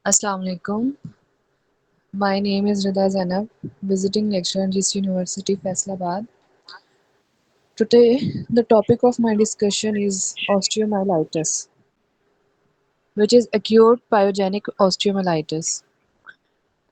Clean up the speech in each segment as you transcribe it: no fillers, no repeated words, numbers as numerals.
Assalamu alaikum. My name is Rida Zainab, visiting lecturer in GC University, Faisalabad. Today, the topic of my discussion is osteomyelitis, which is acute pyogenic osteomyelitis.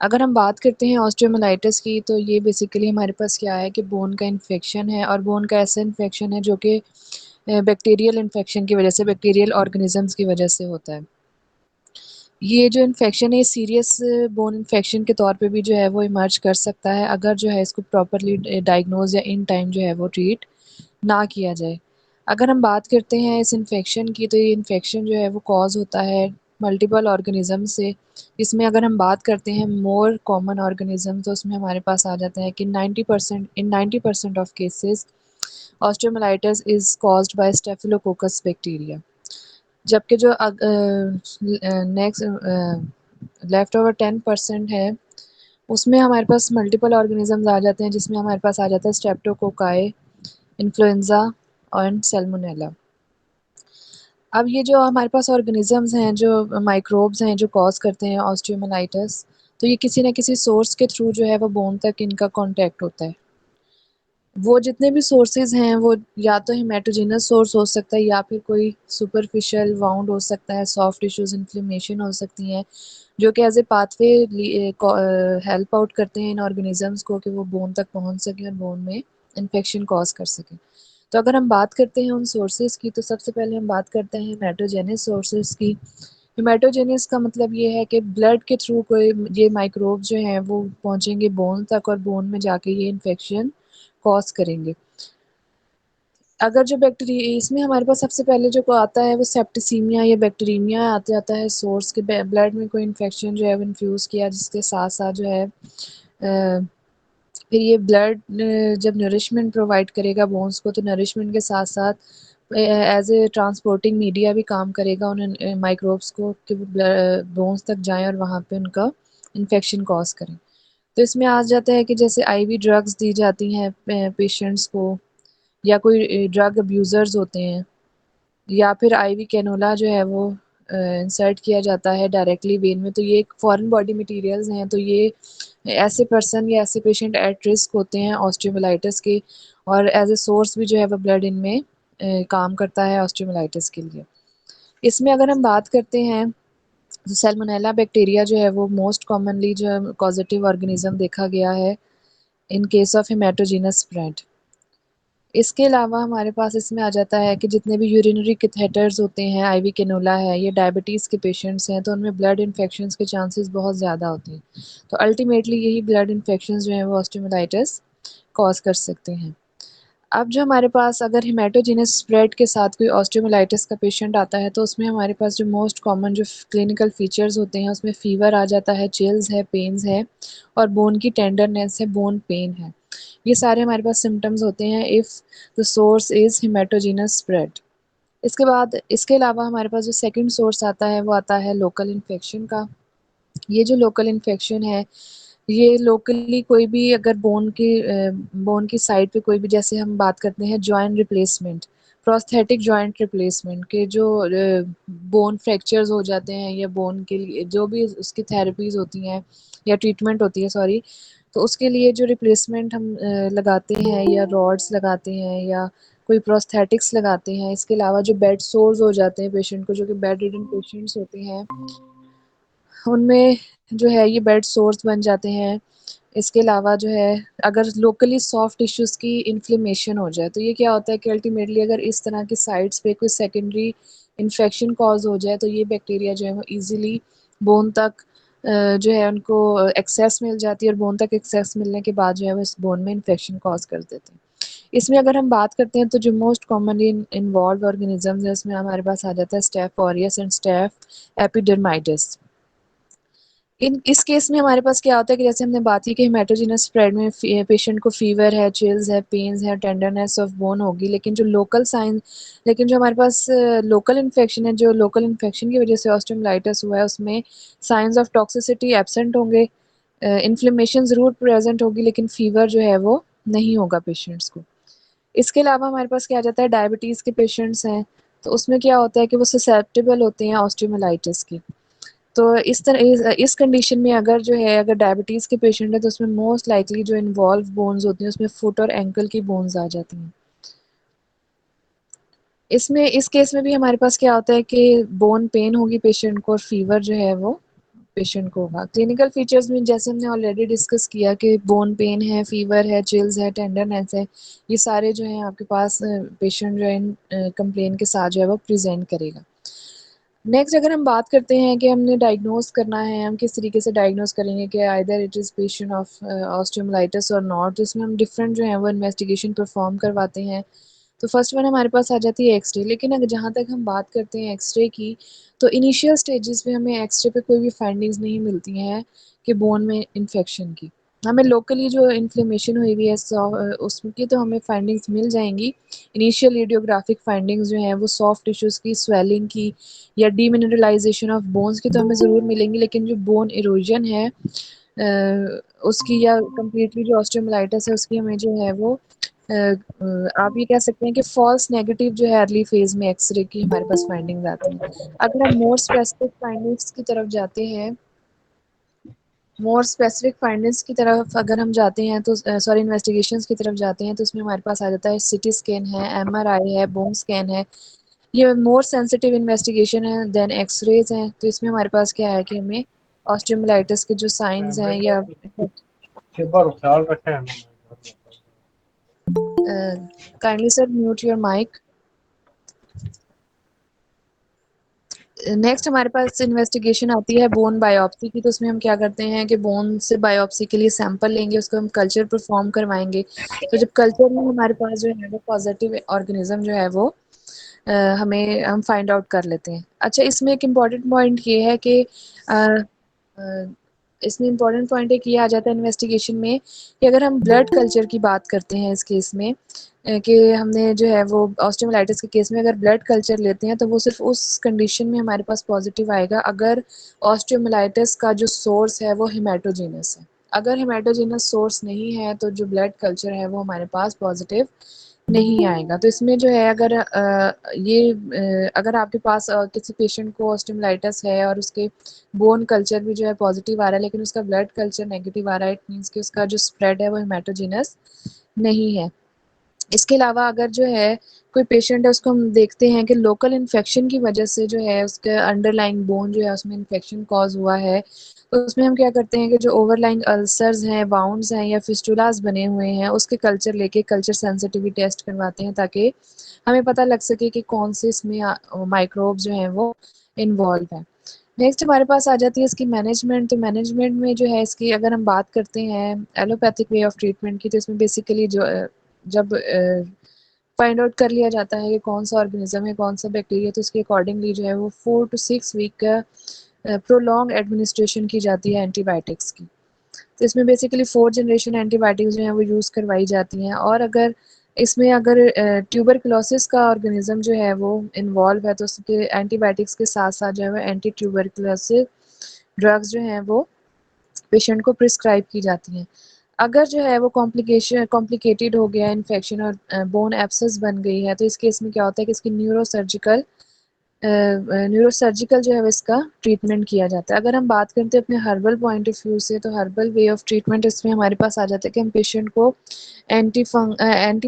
अगर हम बात करते हैं osteomyelitis की तो ये basically हमारे पास क्या है कि बोन का इन्फेक्शन है और बोन का ऐसा इन्फेक्शन है जो कि बैक्टीरियल इन्फेक्शन की वजह से बैक्टीरियल ऑर्गेनिजम्स की वजह से होता है। ये जो इन्फेक्शन है, ये सीरियस बोन इन्फेक्शन के तौर पे भी जो है वो इमर्ज कर सकता है अगर जो है इसको प्रॉपरली डायग्नोज या इन टाइम जो है वो ट्रीट ना किया जाए। अगर हम बात करते हैं इस इन्फेक्शन की तो ये इन्फेक्शन जो है वो कॉज होता है मल्टीपल ऑर्गेनिज्म से। इसमें अगर हम बात करते हैं मोर कॉमन ऑर्गेनिज्म तो उसमें हमारे पास आ जाता है कि 90% of cases osteomyelitis is caused by staphylococcus bacteria. जबकि जो नेक्स्ट लेफ्ट ओवर 10% है उसमें हमारे पास मल्टीपल ऑर्गेनिजम्स आ जाते हैं, जिसमें हमारे पास आ जाता है स्ट्रेप्टोकोकाई, इन्फ्लुएंजा और सैल्मोनेला। अब ये जो हमारे पास ऑर्गेनिजम्स हैं, जो माइक्रोब्स हैं जो कॉज करते हैं ऑस्टियोमाइलाइटिस, तो ये किसी न किसी सोर्स के थ्रू जो है वो बोन तक इनका कांटेक्ट होता है। वो जितने भी सोर्सेज़ हैं वो या तो हेमाटोजेनस सोर्स हो सकता है या फिर कोई सुपरफिशियल वाउंड हो सकता है, सॉफ्ट टिश्यूज़ इन्फ्लेमेशन हो सकती हैं, जो कि as a pathway help out करते हैं इन ऑर्गेनिज़म्स को कि वो बोन तक पहुँच सकें और बोन में इन्फेक्शन कॉज़ कर सकें। तो अगर हम बात करते हैं उन सोर्सेज़ की तो सबसे पहले हम बात करते हैं हेमाटोजेनस सोर्सेज़ की। हेमाटोजेनस का मतलब ये है कि ब्लड के थ्रू कोई ये माइक्रोब्स जो हैं वो पहुँचेंगे बोन तक और बोन में जाके ये इन्फेक्शन कॉज़ करेंगे। अगर जो इसमें हमारे पास सबसे पहले जो आता है वो सेप्टिसीमिया या बैक्टीरियमिया आ जाता है सोर्स के ब्लड में कोई इन्फेक्शन जो है वो इन्फ्यूज़ किया जिसके साथ-साथ जो है फिर ये ब्लड जब नरिशमेंट प्रोवाइड करेगा बोन्स को तो नरिशमेंट के साथ-साथ एज़ ए ट्रांसपोर्टिंग मीडिया भी काम करेगा उन माइक्रोब्स को कि वो बोन्स तक जाएँ और वहाँ पे उनका इन्फेक्शन कॉज़ करें। तो इसमें आ जाता है कि जैसे आईवी ड्रग्स दी जाती हैं पेशेंट्स को या कोई ड्रग अब्यूज़र्स होते हैं या फिर आईवी कैनोला जो है वो इंसर्ट किया जाता है डायरेक्टली वेन में, तो ये एक फॉरेन बॉडी मटेरियल्स हैं, तो ये ऐसे पर्सन या ऐसे पेशेंट एट रिस्क होते हैं ऑस्टियोमाइलाइटिस के और एज़ अ सोर्स भी जो है वो ब्लड इनमें काम करता है ऑस्टियोमाइलाइटिस के लिए। इसमें अगर हम बात करते हैं तो सैल्मोनेला बैक्टीरिया जो है वो मोस्ट कॉमनली जो कॉजेटिव ऑर्गेनिज्म देखा गया है इन केस ऑफ हेमाटोजेनस स्प्रेड। इसके अलावा हमारे पास इसमें आ जाता है कि जितने भी यूरिनरी कैथेटर्स होते हैं, आईवी कैनोला है, ये डायबिटीज़ के पेशेंट्स हैं, तो उनमें ब्लड इन्फेक्शंस के चांसेस बहुत ज़्यादा होते हैं। तो अल्टीमेटली यही ब्लड इन्फेक्शंस जो हैं वो ऑस्टियोमाइलाइटिस कॉज़ कर सकते हैं। अब जो हमारे पास अगर हेमाटोजेनस स्प्रेड के साथ कोई ऑस्टियोमाइलाइटिस का पेशेंट आता है, तो उसमें हमारे पास जो मोस्ट कॉमन जो क्लिनिकल फीचर्स होते हैं, उसमें फ़ीवर आ जाता है, चिल्स है, पेन्स है और बोन की टेंडरनेस है, बोन पेन है। ये सारे हमारे पास सिम्पटम्स होते हैं if the source is hematogenous spread. इसके बाद इसके अलावा हमारे पास जो सेकंड सोर्स आता है, वो आता है लोकल इन्फेक्शन का। ये जो लोकल इन्फेक्शन है, ये लोकली कोई भी अगर बोन की साइड पे कोई भी जैसे हम बात करते हैं joint replacement, prosthetic joint replacement के जो बोन फ्रैक्चर्स हो जाते हैं या बोन के लिए जो भी उसकी थेरेपीज़ होती हैं या ट्रीटमेंट होती है सॉरी, तो उसके लिए जो रिप्लेसमेंट हम लगाते हैं या रॉड्स लगाते हैं या कोई प्रोस्थेटिक्स लगाते हैं। इसके अलावा जो बेड सोर्स हो जाते हैं पेशेंट को जो कि बेड रिडन पेशेंट्स होते हैं, उनमें जो है ये बेड सोर्स बन जाते हैं। इसके अलावा जो है अगर लोकली सॉफ्ट टिश्यूज़ की इन्फ्लेमेशन हो जाए, तो ये क्या होता है कि अल्टीमेटली अगर इस तरह की साइट्स पे कोई सेकेंडरी इन्फेक्शन कॉज़ हो जाए, तो ये बैक्टीरिया जो है वो ईज़िली बोन तक जो है उनको एक्सेस मिल जाती है और बोन तक एक्सेस मिलने के बाद जो है वो इस बोन में इन्फेक्शन कॉज़ कर देते हैं। इसमें अगर हम बात करते हैं तो जो मोस्ट कॉमनली इन्वॉल्व्ड ऑर्गेनिज़म्स हैं, उसमें हमारे पास आ जाता है स्टेफ ऑरियस एंड स्टेफ एपिडर्माइटिस। इन इस केस में हमारे पास क्या होता है कि जैसे हमने बात की कि हेमाटोजेनस स्प्रेड में पेशेंट को फीवर है, चिल्स है, पेन्स है, टेंडरनेस ऑफ बोन होगी, लेकिन जो हमारे पास लोकल इन्फेक्शन है, जो लोकल इन्फेक्शन की वजह से ऑस्टियोमाइलाइटिस हुआ है, उसमें साइंस ऑफ टॉक्सिसिटी एब्सेंट होंगे, इन्फ्लेमेशन ज़रूर प्रेज़ेंट होगी, लेकिन फीवर जो है वो नहीं होगा पेशेंट्स को। इसके अलावा हमारे पास क्या आ जाता है डायबिटीज़ के पेशेंट्स हैं, तो उसमें क्या होता है कि वो ससेप्टेबल होते हैं ऑस्टियोमाइलाइटिस के। तो इस कंडीशन में अगर जो है अगर डायबिटीज़ के पेशेंट है तो उसमें मोस्ट लाइकली जो इन्वॉल्व बोन्स होती हैं उसमें फुट और एंकल की बोन्स आ जाती हैं। इसमें इस केस में भी हमारे पास क्या होता है कि बोन पेन होगी पेशेंट को और फीवर जो है वो पेशेंट को होगा। क्लिनिकल फीचर्स में जैसे हमने ऑलरेडी डिस्कस किया कि बोन पेन है, फीवर है, चिल्स है, टेंडरनेस है, ये सारे जो हैं आपके पास पेशेंट जो है इन कंप्लेन के साथ जो है वो प्रेज़ेंट करेगा। नेक्स्ट अगर हम बात करते हैं कि हमने डायग्नोज़ करना है, हम किस तरीके से डायग्नोज़ करेंगे कि either it is patient of osteomyelitis और नॉट, तो इसमें हम डिफरेंट जो है वो इन्वेस्टिगेशन परफॉर्म करवाते हैं। तो फर्स्ट वन हमारे पास आ जाती है एक्स-रे, लेकिन अगर जहाँ तक हम बात करते हैं एक्स-रे की, तो इनिशियल स्टेजेस पे हमें एक्स-रे पे कोई भी फाइंडिंग्स नहीं मिलती हैं कि बोन में इन्फेक्शन की। हमें लोकली जो इन्फ्लेमेशन हुई हुई है उसकी तो हमें फाइंडिंग्स मिल जाएँगी। इनिशियल रेडियोग्राफिक फाइंडिंग्स जो हैं वो सॉफ्ट टिश्यूज़ की, स्वेलिंग की या डीमिनरलाइज़ेशन ऑफ बोन्स की तो हमें ज़रूर मिलेंगी, लेकिन जो बोन इरोजन है उसकी या कंप्लीटली जो ऑस्टियोमाइलिटिस है उसकी हमें जो है वो आप ये कह सकते हैं कि फ़ॉल्स नेगेटिव जो है अर्ली फ़ेज़ में एक्स-रे की हमारे पास फाइंडिंग्स आती हैं। अगर हम मोर स्पेसिफिक फाइंडिंग्स की तरफ अगर हम जाते हैं तो सॉरी इन्वेस्टिगेशंस की तरफ जाते हैं तो उसमें हमारे पास आ जाता है सीटी स्कैन है, एमआरआई है, बोन स्कैन है। ये मोर सेंसिटिव इन्वेस्टिगेशन है देन एक्स-रेज़ हैं, तो इसमें हमारे पास क्या है कि हमें ऑस्टियोमाइलिटिस के जो साइन्स हैं या kindly sir mute your mic. Next हमारे पास इन्वेस्टिगेशन आती है बोन बायोप्सी की, तो उसमें हम क्या करते हैं कि बोन से बायोप्सी के लिए सैंपल लेंगे, उसको हम कल्चर परफॉर्म करवाएँगे। तो जब कल्चर में हमारे पास जो है वो पॉज़िटिव ऑर्गेनिज़्म जो है वो हमें हम फाइंड आउट कर लेते हैं। अच्छा इसमें एक इम्पॉर्टेंट पॉइंट ये है कि अ, इसमें इम्पॉर्टेंट पॉइंट एक ये आ जाता है इन्वेस्टिगेशन में कि अगर हम ब्लड कल्चर की बात करते हैं इस केस में कि हमने जो है वो ऑस्टियोमाइलिटिस के केस में अगर ब्लड कल्चर लेते हैं तो वो सिर्फ़ उस कंडीशन में हमारे पास पॉज़िटिव आएगा अगर ऑस्टियोमाइलिटिस का जो सोर्स है वो हेमाटोजेनस है। अगर हेमाटोजेनस सोर्स नहीं है तो जो ब्लड कल्चर है वो हमारे पास पॉज़िटिव नहीं आएगा। तो इसमें जो है अगर अगर आपके पास किसी पेशेंट को ऑस्टियोमाइलिटिस है और उसके बोन कल्चर भी जो है पॉज़िटिव आ रहा है लेकिन उसका ब्लड कल्चर नेगेटिव आ रहा है, इट मीन्स कि उसका जो स्प्रेड है वो हेमाटोजेनस नहीं है। इसके अलावा अगर जो है कोई पेशेंट है उसको हम देखते हैं कि लोकल इन्फेक्शन की वजह से जो है उसके अंडरलाइंग बोन जो है उसमें इन्फेक्शन कॉज़ हुआ है, तो उसमें हम क्या करते हैं कि जो ओवरलाइंग अल्सर्स हैं, बाउंड्स हैं या फिस्टुलास बने हुए हैं उसके कल्चर लेके कल्चर सेंसिटिविटी टेस्ट करवाते हैं ताकि हमें पता लग सके कि कौन से इसमें माइक्रोब्स जो हैं वो इन्वॉल्व हैं। नेक्स्ट हमारे पास आ जाती है इसकी मैनेजमेंट, तो मैनेजमेंट में जो है इसकी अगर हम बात करते हैं एलोपैथिक वे ऑफ ट्रीटमेंट की तो इसमें बेसिकली जब फाइंड आउट कर लिया जाता है कि कौन-सा ऑर्गेनिज़्म है, कौन-सा बैक्टीरिया तो उसके अकॉर्डिंगली जो है वो 4 टू 6 वीक का प्रोलॉन्ग एडमिनिस्ट्रेशन की जाती है एंटीबायोटिक्स की। तो इसमें बेसिकली 4 जनरेशन एंटीबायोटिक्स जो हैं वो यूज़ करवाई जाती हैं और अगर इसमें अगर ट्यूबरकुलोसिस का ऑर्गेनिज़्म जो है वो इन्वॉल्व है तो उसके एंटीबायोटिक्स के साथ-साथ जो है वो एंटी ट्यूबरकुलोसिस ड्रग्स जो हैं वो पेशेंट को प्रिस्क्राइब की जाती हैं। अगर जो है वो कॉम्प्लिकेटेड हो गया इन्फेक्शन और बोन एब्सेस बन गई है तो इस केस में क्या होता है कि इसकी न्यूरोसर्जिकल जो है वो इसका ट्रीटमेंट किया जाता है। अगर हम बात करते हैं अपने हर्बल पॉइंट ऑफ व्यू से तो हर्बल वे ऑफ ट्रीटमेंट इसमें हमारे पास आ जाता है कि हम पेशेंट को एंटी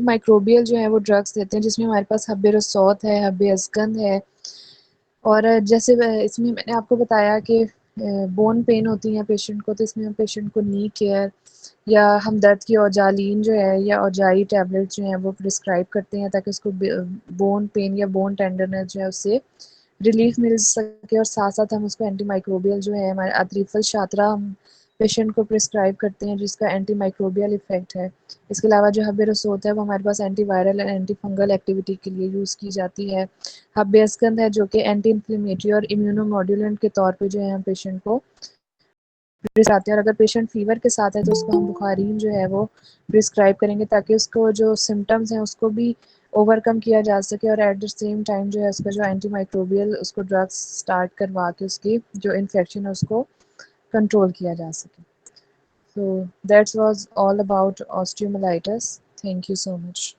माइक्रोबियल जो है वो ड्रग्स देते हैं जिसमें हमारे पास हब्बे रसौत है, हब्बे अस्गंध है और जैसे इसमें मैंने आपको बताया कि बोन पेन होती है पेशेंट को तो इसमें हम पेशेंट को नी केयर या हमदर्द की औजालीन जो है या औजाई टैबलेट जो हैं वो प्रिस्क्राइब करते हैं ताकि उसको बोन पेन या बोन टेंडरनेस जो है उससे रिलीफ मिल सके और साथ-साथ हम उसको एंटीमाइक्रोबियल जो है हमारे अतरिफल शातरा हम पेशेंट को प्रिस्क्राइब करते हैं जिसका एंटीमाइक्रोबियल इफ़ेक्ट है। इसके अलावा जो हब्बे-रसूल होता है वो हमारे पास antiviral and anti fungal activity के लिए यूज़ की जाती है। हब्बे-अस्गंध है जो कि एंटी इन्फ्लेमेटरी और इम्यूनोमॉड्यूलेंट के तौर पे जो है हम पेशेंट को आते हैं और अगर पेशेंट फ़ीवर के साथ है तो उसको हम बुखारीन जो है वो प्रिस्क्राइब करेंगे ताकि उसको जो सिम्पटम्स हैं उसको भी ओवरकम किया जा सके और एट द सेम टाइम जो है उसका जो एंटीमाइक्रोबियल उसको ड्रग्स स्टार्ट करवा के उसकी जो इन्फेक्शन है उसको कंट्रोल किया जा सके। So that was all about osteomyelitis. Thank you so much.